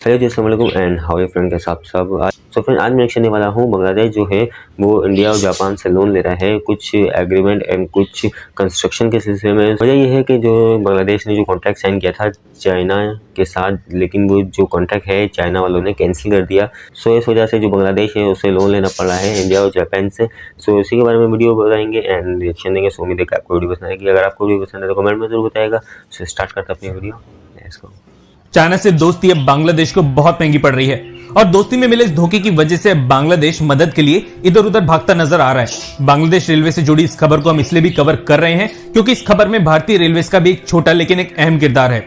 Hello जी, अस्सलाम वालेकुम and how are friend, कैसे आप सब। आज मैं करने वाला हूँ। बांग्लादेश जो है वो इंडिया और जापान से लोन ले रहा है कुछ एग्रीमेंट एंड कुछ कंस्ट्रक्शन के सिलसिले में। वजह यह है कि जो बांग्लादेश ने जो कॉन्ट्रैक्ट साइन किया था चाइना के साथ, लेकिन वो जो कॉन्ट्रैक्ट है चाइना वालों ने कैंसिल कर दिया। सो इस वजह से जो बांग्लादेश है उसे लोन लेना पड़ रहा है इंडिया और जापान से। सो इसी के बारे में वीडियो बताएंगे एंड रिएक्शन देंगे। सो उम्मीद है कि आपको वीडियो पसंद आएगी। अगर आपको वीडियो पसंद है तो कमेंट में जरूर बताएगा। सो स्टार्ट करते अपनी वीडियो। Let's go. चाइना से दोस्ती अब बांग्लादेश को बहुत महंगी पड़ रही है और दोस्ती में मिले इस धोखे की वजह से अब बांग्लादेश मदद के लिए इधर उधर भागता नजर आ रहा है। बांग्लादेश रेलवे से जुड़ी इस खबर को हम इसलिए भी कवर कर रहे हैं क्योंकि इस खबर में भारतीय रेलवे का भी एक छोटा लेकिन एक अहम किरदार है।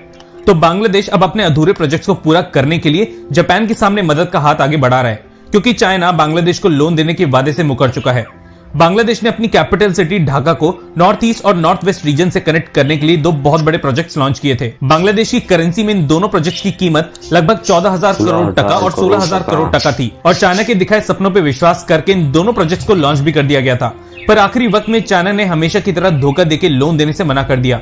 तो बांग्लादेश अब अपने अधूरे प्रोजेक्ट्स को पूरा करने के लिए जापान के सामने मदद का हाथ आगे बढ़ा रहा है, क्योंकि चाइना बांग्लादेश को लोन देने के वादे से मुकर चुका है। बांग्लादेश ने अपनी कैपिटल सिटी ढाका को नॉर्थ ईस्ट और नॉर्थ वेस्ट रीजन से कनेक्ट करने के लिए दो बहुत बड़े प्रोजेक्ट्स लॉन्च किए थे। बांग्लादेश की करेंसी में इन दोनों प्रोजेक्ट्स की कीमत लगभग 14,000 करोड़ टका और 16,000 करोड़ टका थी और चाइना के दिखाए सपनों पर विश्वास करके इन दोनों प्रोजेक्ट्स को लॉन्च भी कर दिया गया था। पर आखिरी वक्त में चाइना ने हमेशा की तरह धोखा देकर लोन देने से मना कर दिया।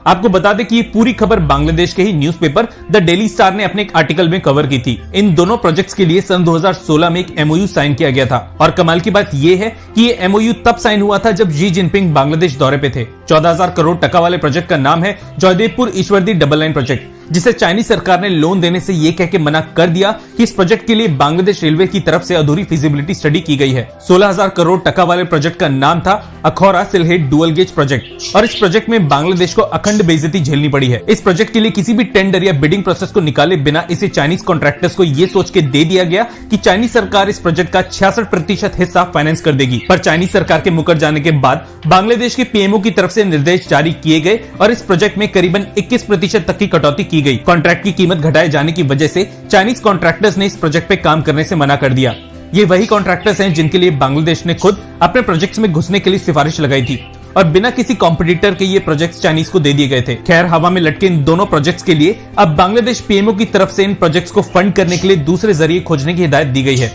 आपको बता दें कि ये पूरी खबर बांग्लादेश के ही न्यूज़पेपर द डेली स्टार ने अपने एक आर्टिकल में कवर की थी। इन दोनों प्रोजेक्ट्स के लिए सन 2016 में एक एमओयू साइन किया गया था और कमाल की बात यह है कि ये एमओयू तब साइन हुआ था जब शी जिनपिंग बांग्लादेश दौरे पे थे। 14,000 करोड़ टका वाले प्रोजेक्ट का नाम है Jaidevpur Ishwardi double line project, जिसे चाइनीज सरकार ने लोन देने से यह कह के मना कर दिया कि इस प्रोजेक्ट के लिए बांग्लादेश रेलवे की तरफ से अधूरी फिजिबिलिटी स्टडी की गई है। 16,000 करोड़ टका वाले प्रोजेक्ट का नाम था Akhaura Sylhet dual gauge project और इस प्रोजेक्ट में बांग्लादेश को अखंड बेइज्जती झेलनी पड़ी है। इस प्रोजेक्ट के लिए किसी भी टेंडर या बिडिंग प्रोसेस को निकाले बिना इसे चाइनीज कॉन्ट्रैक्टर्स को यह सोच के दे दिया गया कि चाइनीज सरकार इस प्रोजेक्ट का 66% हिस्सा फाइनेंस कर देगी। पर चाइनीज सरकार के मुकर जाने के बाद बांग्लादेश के पीएमओ की तरफ से निर्देश जारी किए गए और इस प्रोजेक्ट में करीबन 21% तक की कटौती की गई। कॉन्ट्रैक्ट की कीमत घटाए जाने की वजह से चाइनीज कॉन्ट्रैक्टर्स ने इस प्रोजेक्ट पे काम करने से मना कर दिया। ये वही कॉन्ट्रैक्टर्स हैं जिनके लिए बांग्लादेश ने खुद अपने प्रोजेक्ट्स में घुसने के लिए सिफारिश लगाई थी और बिना किसी कॉम्पिटिटर के ये प्रोजेक्ट्स चाइनीज को दे दिए गए थे। खैर, हवा में लटके इन दोनों प्रोजेक्ट्स के लिए अब बांग्लादेश पीएमओ की तरफ से इन प्रोजेक्ट्स को फंड करने के लिए दूसरे जरिए खोजने की हिदायत दी गई है।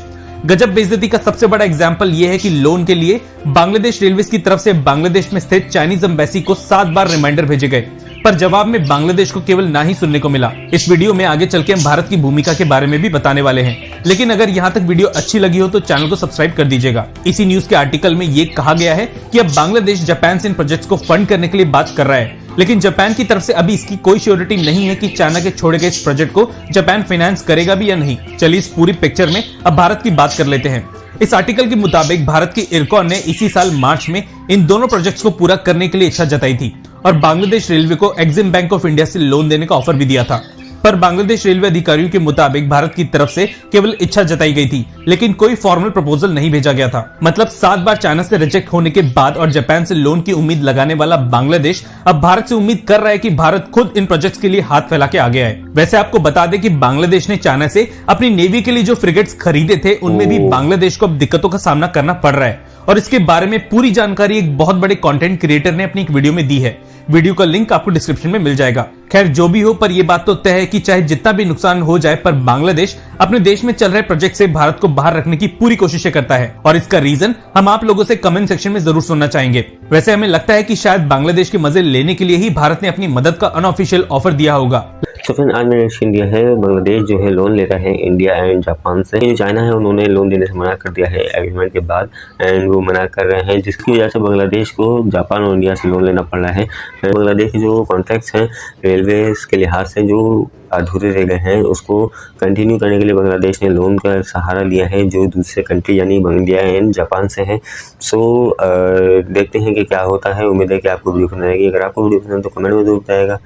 गजब बेइज्जती का सबसे बड़ा एग्जाम्पल यह है कि लोन के लिए बांग्लादेश रेलवे की तरफ से बांग्लादेश में स्थित चाइनीज एम्बेसी को 7 बार रिमाइंडर भेजे गए, पर जवाब में बांग्लादेश को केवल ना ही सुनने को मिला। इस वीडियो में आगे चल के हम भारत की भूमिका के बारे में भी बताने वाले हैं, लेकिन अगर यहाँ तक वीडियो अच्छी लगी हो तो चैनल को सब्सक्राइब कर दीजिएगा। इसी न्यूज के आर्टिकल में ये कहा गया है कि अब बांग्लादेश जापान से इन प्रोजेक्ट्स को फंड करने के लिए बात कर रहा है, लेकिन जापान की तरफ से अभी इसकी कोई श्योरिटी नहीं है कि चाइना के छोड़े गए इस प्रोजेक्ट को जापान फाइनेंस करेगा भी या नहीं। चलिए इस पूरी पिक्चर में अब भारत की बात कर लेते हैं। इस आर्टिकल के मुताबिक भारत की इरकॉन ने इसी साल मार्च में इन दोनों प्रोजेक्ट्स को पूरा करने के लिए इच्छा जताई थी और बांग्लादेश रेलवे को एक्सिम बैंक ऑफ इंडिया से लोन देने का ऑफर भी दिया था। पर बांग्लादेश रेलवे अधिकारियों के मुताबिक भारत की तरफ से केवल इच्छा जताई गई थी, लेकिन कोई फॉर्मल प्रपोजल नहीं भेजा गया था। मतलब 7 बार चाइना से रिजेक्ट होने के बाद और जापान से लोन की उम्मीद लगाने वाला बांग्लादेश अब भारत से उम्मीद कर रहा है कि भारत खुद इन प्रोजेक्ट्स के लिए हाथ फैला के आगे आए। वैसे आपको बता दें कि बांग्लादेश ने चाइना से अपनी नेवी के लिए जो फ्रिगेट्स खरीदे थे उनमें भी बांग्लादेश को अब दिक्कतों का सामना करना पड़ रहा है और इसके बारे में पूरी जानकारी एक बहुत बड़े कंटेंट क्रिएटर ने अपनी एक वीडियो में दी है। वीडियो का लिंक आपको डिस्क्रिप्शन में मिल जाएगा। खैर, जो भी हो, पर यह बात तो तय है कि चाहे जितना भी नुकसान हो जाए, पर बांग्लादेश अपने देश में चल रहे प्रोजेक्ट से भारत को बाहर रखने की पूरी कोशिशें करता है और इसका रीजन हम आप लोगों से कमेंट सेक्शन में जरूर सुनना चाहेंगे। वैसे हमें लगता है कि शायद बांग्लादेश के मजे लेने के लिए ही भारत ने अपनी मदद का अनऑफिशियल ऑफर दिया होगा। तो फिर आज मैंने रिएक्शन दिया है। बांग्लादेश जो है लोन ले रहा है इंडिया एंड जापान से। जो चाइना है उन्होंने लोन देने से मना कर दिया है एग्रीमेंट के बाद एंड वो मना कर रहे हैं, जिसकी वजह से बांग्लादेश को जापान और इंडिया से लोन लेना पड़ रहा है। बांग्लादेश के जो कॉन्ट्रैक्ट्स हैं रेलवे के लिहाज से जो अधूरे रह गए हैं उसको कंटिन्यू करने के लिए बांग्लादेश ने लोन का सहारा लिया है जो दूसरे कंट्री यानी इंडिया एंड जापान से है। सो देखते हैं कि क्या होता है। उम्मीद है कि आपको वीडियो पसंद आएगी। अगर आपको वीडियो पसंद है तो कमेंट में जरूर बताएगा।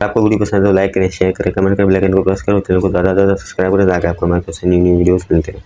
आपको वीडियो पसंद है तो लाइक करें, शेयर करें, कमेंट करें, बेल आइकन को प्रेस करें और चैनल को ज़्यादा सब्सक्राइब करें ताकि आपको हमारे पास न्यू वीडियोस मिलते हैं।